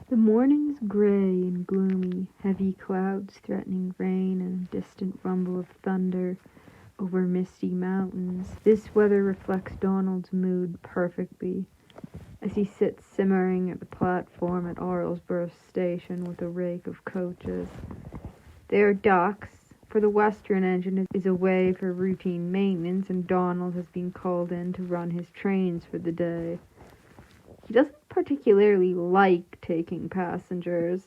The morning's gray and gloomy, heavy clouds threatening rain and a distant rumble of thunder over misty mountains. This weather reflects Donald's mood perfectly as he sits simmering at the platform at Arlesborough station with a rake of coaches. They are ducks, for the western engine is away for routine maintenance and Donald has been called in to run his trains for the day. He doesn't particularly like taking passengers.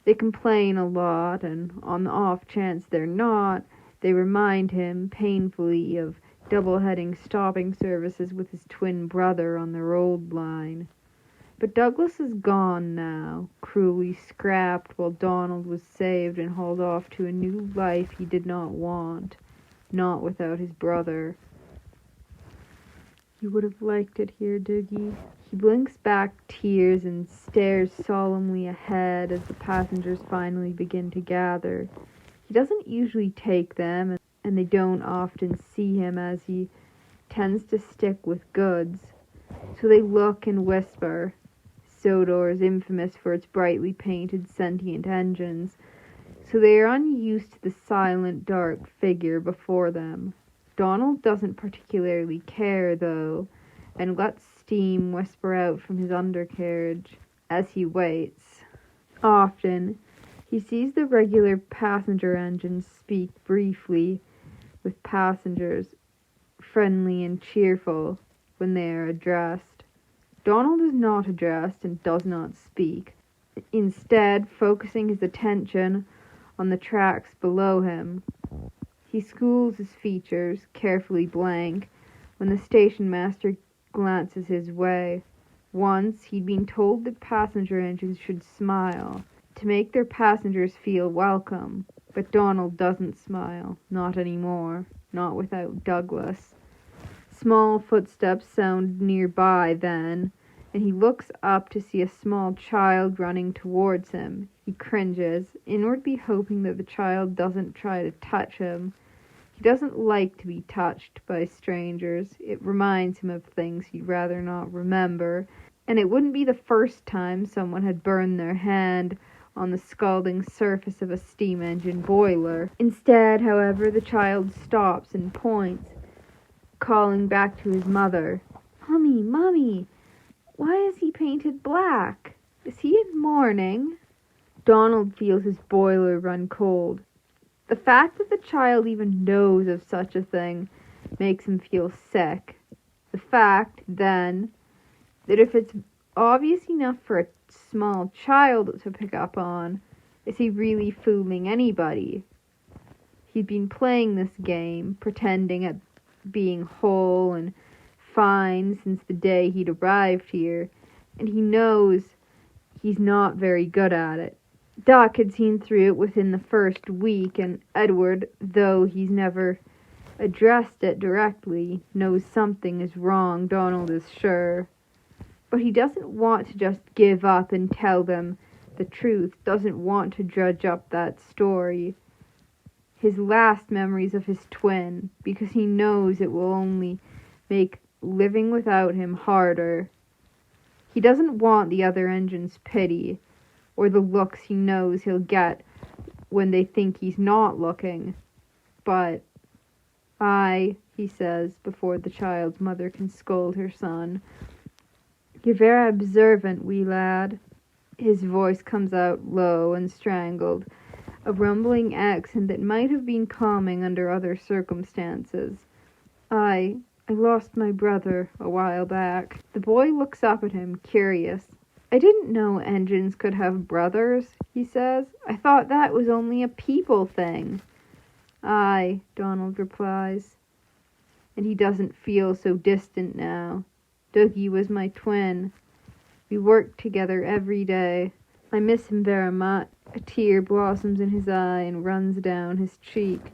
They complain a lot, and on the off chance they're not, they remind him painfully of double-heading stopping services with his twin brother on their old line. But Douglas is gone now, cruelly scrapped while Donald was saved and hauled off to a new life he did not want, not without his brother. You would have liked it here, Doogie. He blinks back tears and stares solemnly ahead as the passengers finally begin to gather. He doesn't usually take them, and they don't often see him as he tends to stick with goods. So they look and whisper. Sodor is infamous for its brightly painted sentient engines, so they are unused to the silent, dark figure before them. Donald doesn't particularly care, though, and lets steam whisper out from his undercarriage as he waits. Often, he sees the regular passenger engines speak briefly with passengers, friendly and cheerful, when they are addressed. Donald is not addressed and does not speak, instead focusing his attention on the tracks below him. He schools his features, carefully blank, when the station master glances his way. Once, he'd been told that passenger engines should smile, to make their passengers feel welcome. But Donald doesn't smile, not anymore, not without Douglas. Small footsteps sound nearby then, and he looks up to see a small child running towards him. He cringes, inwardly hoping that the child doesn't try to touch him. He doesn't like to be touched by strangers. It reminds him of things he'd rather not remember, and it wouldn't be the first time someone had burned their hand on the scalding surface of a steam engine boiler. Instead, however, the child stops and points, calling back to his mother. "Mommy, Mommy, why is he painted black? Is he in mourning?" Donald feels his boiler run cold. The fact that the child even knows of such a thing makes him feel sick. The fact, then, that if it's obvious enough for a small child to pick up on, is he really fooling anybody? He'd been playing this game, pretending at being whole and fine since the day he'd arrived here, and he knows he's not very good at it. Doc had seen through it within the first week, and Edward, though he's never addressed it directly, knows something is wrong, Donald is sure. But he doesn't want to just give up and tell them the truth, doesn't want to dredge up that story, his last memories of his twin, because he knows it will only make living without him harder. He doesn't want the other engine's pity, or the looks he knows he'll get when they think he's not looking. But, he says, before the child's mother can scold her son, "You're very observant, wee lad." His voice comes out low and strangled, a rumbling accent that might have been calming under other circumstances. I lost my brother a while back." The boy looks up at him, curious. "I didn't know engines could have brothers," he says. "I thought that was only a people thing." "Aye," Donald replies. And he doesn't feel so distant now. Dougie was my twin. We worked together every day. I miss him very much. A tear blossoms in his eye and runs down his cheek.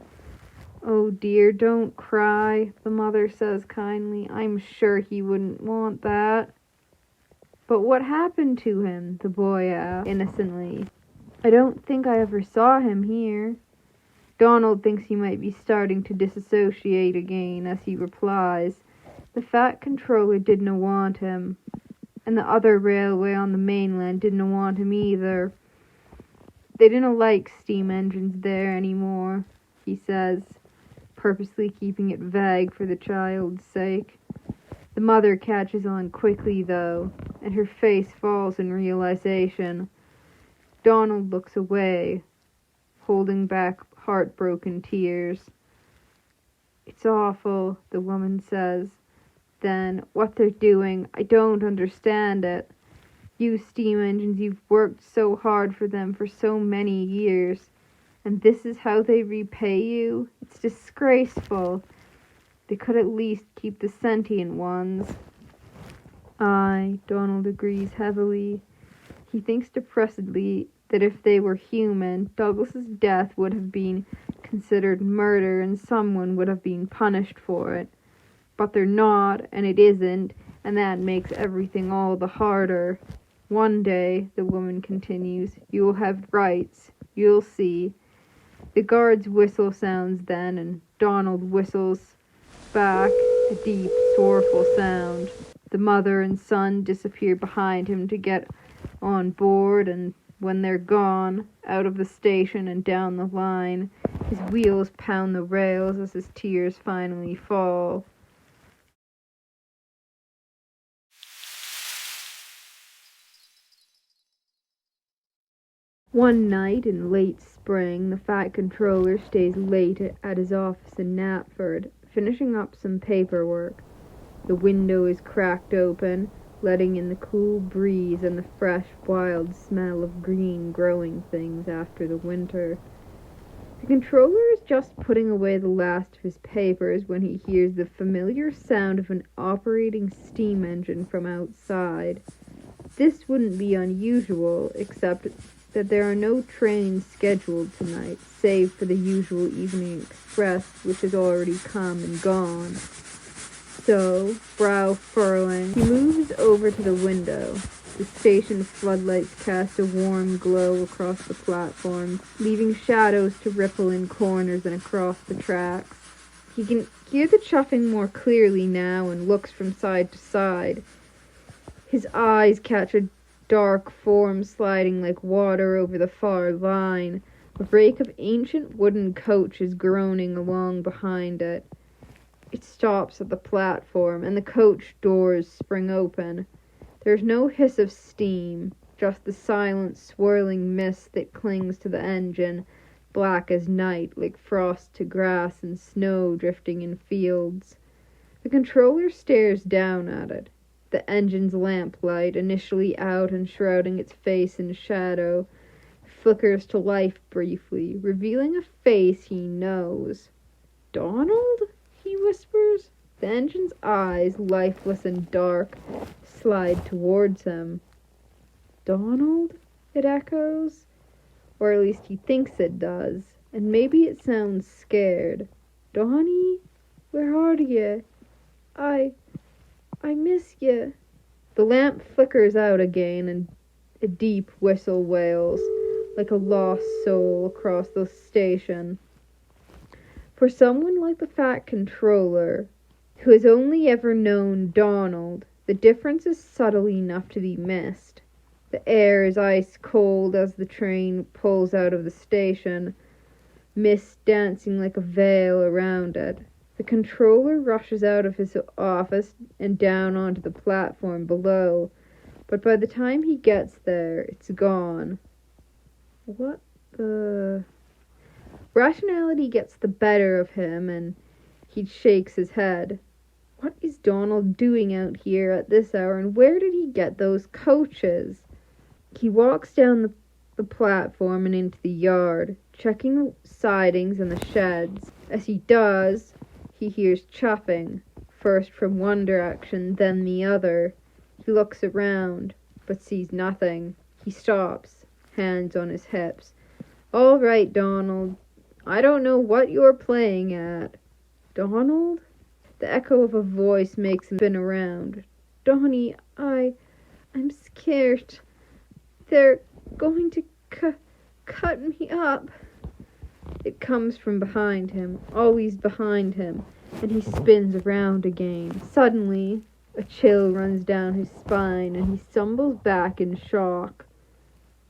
"Oh dear, don't cry," the mother says kindly. "I'm sure he wouldn't want that." "But what happened to him?" the boy asked innocently. "I don't think I ever saw him here." Donald thinks he might be starting to disassociate again as he replies. The Fat Controller didn't want him. and the other railway on the mainland didn't want him either. They didn't like steam engines there anymore, he says, purposely keeping it vague for the child's sake. The mother catches on quickly, though, and her face falls in realization. Donald looks away, holding back heartbroken tears. It's awful, the woman says. Then, what they're doing, I don't understand it. You steam engines, you've worked so hard for them for so many years, and this is how they repay you? It's disgraceful. They could at least keep the sentient ones. Aye, Donald agrees heavily. He thinks depressedly that if they were human, Douglas's death would have been considered murder and someone would have been punished for it. But they're not, and it isn't, and that makes everything all the harder. One day, the woman continues, you will have rights. You'll see. The guard's whistle sounds then, and Donald whistles back, a deep, sorrowful sound. The mother and son disappear behind him to get on board, and when they're gone, out of the station and down the line, his wheels pound the rails as his tears finally fall. One night in late spring, the fat controller stays late at his office in Knapford, finishing up some paperwork. The window is cracked open, letting in the cool breeze and the fresh, wild smell of green growing things after the winter. The controller is just putting away the last of his papers when he hears the familiar sound of an operating steam engine from outside. This wouldn't be unusual, except that there are no trains scheduled tonight, save for the usual evening express, which has already come and gone. So, brow furrowing, he moves over to the window. The station floodlights cast a warm glow across the platform, leaving shadows to ripple in corners and across the tracks. He can hear the chuffing more clearly now and looks from side to side. His eyes catch a dark form sliding like water over the far line. A rake of ancient wooden coaches groaning along behind it. It stops at the platform, and the coach doors spring open. There's no hiss of steam, just the silent swirling mist that clings to the engine, black as night, like frost to grass and snow drifting in fields. The controller stares down at it. The engine's lamplight, initially out and shrouding its face in shadow, flickers to life briefly, revealing a face he knows. Donald? He whispers. The engine's eyes, lifeless and dark, slide towards him. Donald? It echoes. Or at least he thinks it does, and maybe it sounds scared. Donnie? Where are you? I miss you. The lamp flickers out again, and a deep whistle wails, like a lost soul across the station. For someone like the fat controller, who has only ever known Donald, the difference is subtle enough to be missed. The air is ice cold as the train pulls out of the station, mist dancing like a veil around it. The controller rushes out of his office and down onto the platform below, but by the time he gets there, it's gone. What the... Rationality gets the better of him, and he shakes his head. What is Donald doing out here at this hour, and where did he get those coaches? He walks down the platform and into the yard, checking the sidings and the sheds. As he does, he hears chopping, first from one direction, then the other. He looks around, but sees nothing. He stops, hands on his hips. All right, Donald. I don't know what you're playing at. Donald? The echo of a voice makes him spin around. Donnie, I'm scared. They're going to cut me up. It comes from behind him, always behind him, and he spins around again. Suddenly, A chill runs down his spine, and he stumbles back in shock.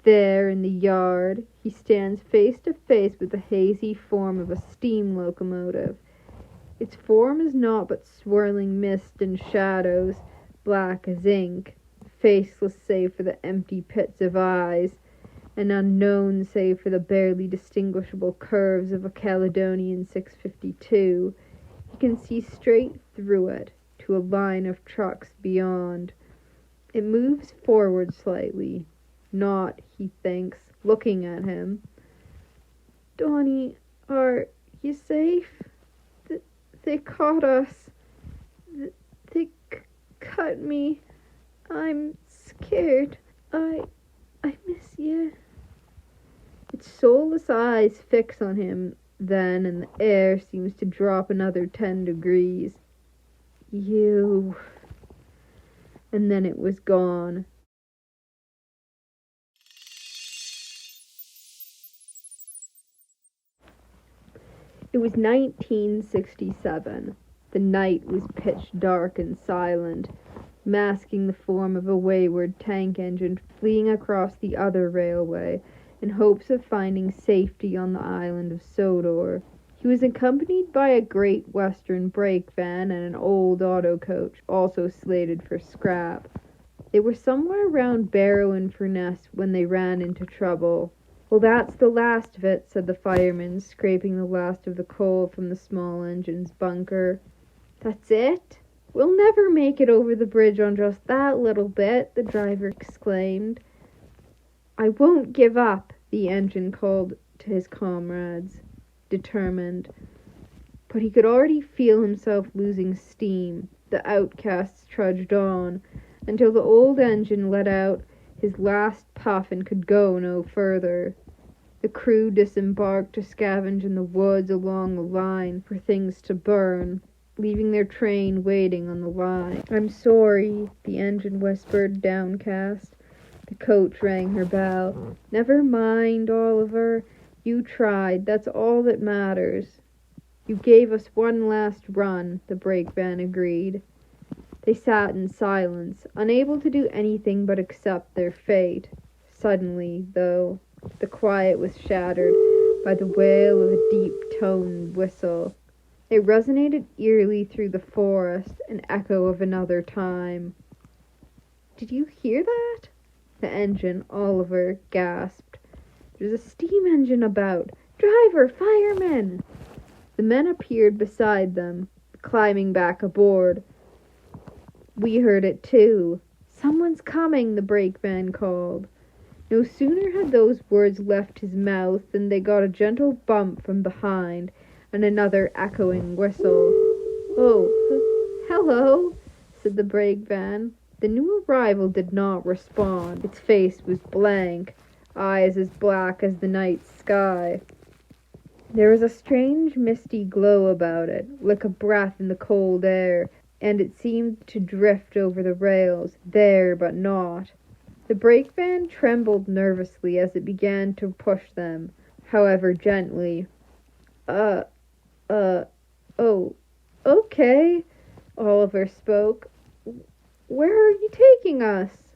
There, in the yard, he stands face to face with the hazy form of a steam locomotive. Its form is naught but swirling mist and shadows, black as ink, faceless save for the empty pits of eyes, and unknown save for the barely distinguishable curves of a Caledonian 652. He can see straight through it, to a line of trucks beyond. It moves forward slightly, not, he thinks, looking at him. "Donnie, are you safe? They caught us. They cut me. I'm scared. I miss you." Its soulless eyes fix on him then, and the air seems to drop another 10 degrees. "You..." And then it was gone. It was 1967. The night was pitch dark and silent, masking the form of a wayward tank engine fleeing across the other railway in hopes of finding safety on the island of Sodor. He was accompanied by a Great Western brake van and an old auto coach, also slated for scrap. They were somewhere around Barrow-in-Furness when they ran into trouble. "Well, that's the last of it," said the fireman, scraping the last of the coal from the small engine's bunker. "That's it? We'll never make it over the bridge on just that little bit," the driver exclaimed. "I won't give up," the engine called to his comrades, determined. But he could already feel himself losing steam. The outcasts trudged on, until the old engine let out his last puff and could go no further. The crew disembarked to scavenge in the woods along the line for things to burn, leaving their train waiting on the line. "I'm sorry," the engine whispered, downcast. The coach rang her bell. "Never mind, Oliver. You tried. That's all that matters." "You gave us one last run," the brake van agreed. They sat in silence, unable to do anything but accept their fate. Suddenly, though, the quiet was shattered by the wail of a deep-toned whistle. It resonated eerily through the forest, an echo of another time. "Did you hear that?" The engine, Oliver, gasped. "There's a steam engine about! Driver! Fireman!" The men appeared beside them, climbing back aboard. "We heard it too." "Someone's coming," the brake van called. No sooner had those words left his mouth than they got a gentle bump from behind, and another echoing whistle. "Oh, hello," said the brake van. The new arrival did not respond. Its face was blank, eyes as black as the night sky. There was a strange misty glow about it, like a breath in the cold air, and it seemed to drift over the rails, there but not. The brake van trembled nervously as it began to push them, however gently. Oh, okay," Oliver spoke. "Where are you taking us?"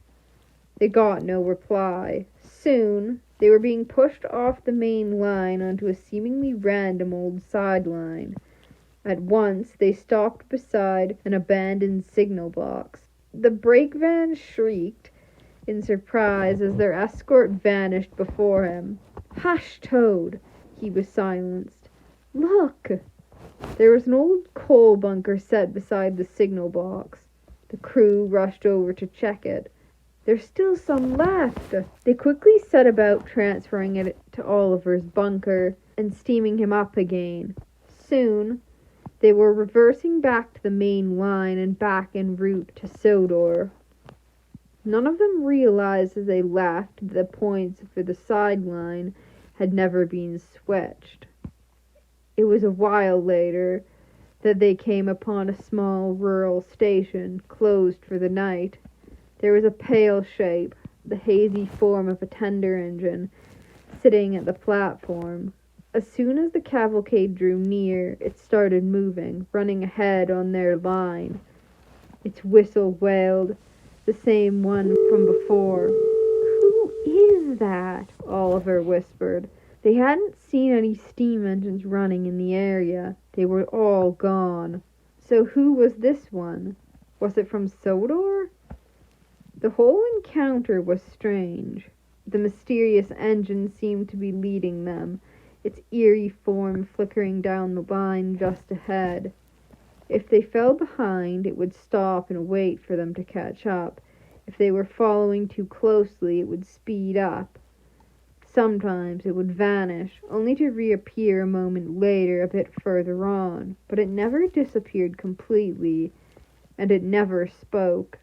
They got no reply. Soon, they were being pushed off the main line onto a seemingly random old sideline. At once, they stopped beside an abandoned signal box. The brake van shrieked in surprise as their escort vanished before him. "Hush, Toad!" He was silenced. "Look!" There was an old coal bunker set beside the signal box. The crew rushed over to check it. "There's still some left." They quickly set about transferring it to Oliver's bunker and steaming him up again. Soon, they were reversing back to the main line and back en route to Sodor. None of them realized as they left that the points for the sideline had never been switched. It was a while later that they came upon a small rural station, closed for the night. There was a pale shape, the hazy form of a tender engine, sitting at the platform. As soon as the cavalcade drew near, it started moving, running ahead on their line. Its whistle wailed, the same one from before. "Who is that?" Oliver whispered. They hadn't seen any steam engines running in the area. They were all gone. So who was this one? Was it from Sodor? The whole encounter was strange. The mysterious engine seemed to be leading them, its eerie form flickering down the line just ahead. If they fell behind, it would stop and wait for them to catch up. If they were following too closely, it would speed up. Sometimes it would vanish, only to reappear a moment later a bit further on, but it never disappeared completely, and it never spoke.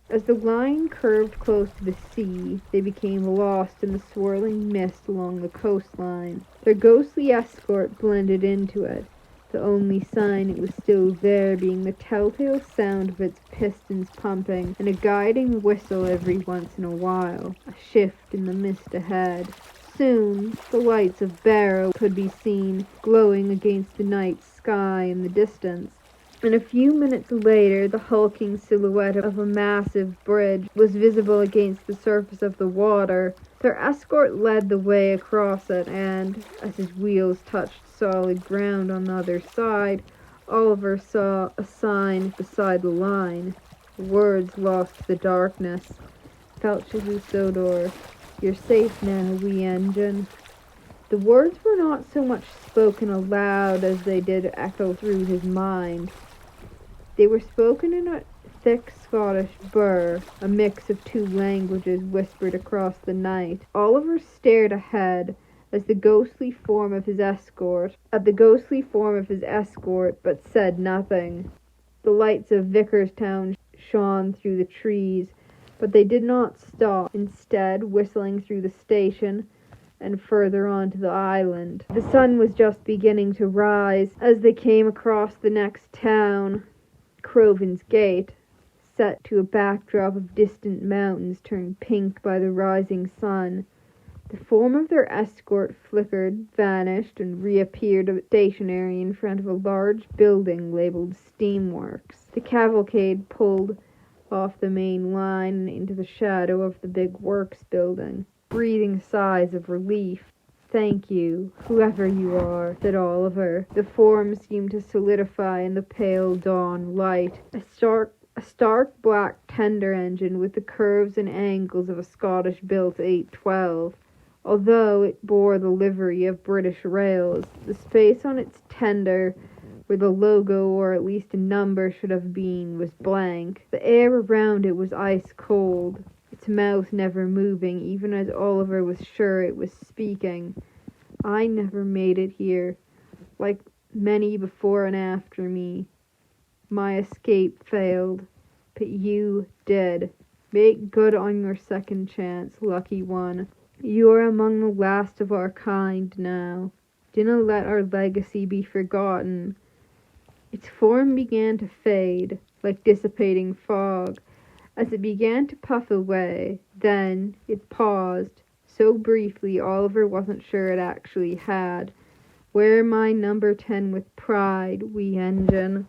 As the line curved close to the sea, they became lost in the swirling mist along the coastline. Their ghostly escort blended into it, the only sign it was still there being the telltale sound of its pistons pumping and a guiding whistle every once in a while, a shift in the mist ahead. Soon, the lights of Barrow could be seen, glowing against the night sky in the distance. And a few minutes later, the hulking silhouette of a massive bridge was visible against the surface of the water. Their escort led the way across it, and, as his wheels touched solid ground on the other side, Oliver saw a sign beside the line. Words lost to the darkness. "Felches Sodor, you're safe now, wee engine." The words were not so much spoken aloud as they did echo through his mind. They were spoken in a thick Scottish burr, a mix of two languages whispered across the night. Oliver stared ahead at the ghostly form of his escort, but said nothing. The lights of Vicarstown shone through the trees, but they did not stop, instead whistling through the station and further on to the island. The sun was just beginning to rise as they came across the next town. Crovan's Gate, set to a backdrop of distant mountains turned pink by the rising sun. The form of their escort flickered, vanished, and reappeared stationary in front of a large building labeled Steamworks. The cavalcade pulled off the main line and into the shadow of the big works building, breathing sighs of relief. "Thank you, whoever you are," said Oliver. The form seemed to solidify in the pale dawn light. A stark black tender engine with the curves and angles of a Scottish-built 812. Although it bore the livery of British Rails, the space on its tender, where the logo or at least a number should have been, was blank. The air around it was ice cold, its mouth never moving, even as Oliver was sure it was speaking. "I never made it here, like many before and after me. My escape failed, but you did. Make good on your second chance, lucky one. You are among the last of our kind now. Dinna let our legacy be forgotten." Its form began to fade, like dissipating fog, as it began to puff away. Then it paused, so briefly Oliver wasn't sure it actually had. "Wear my number 10 with pride, wee engine."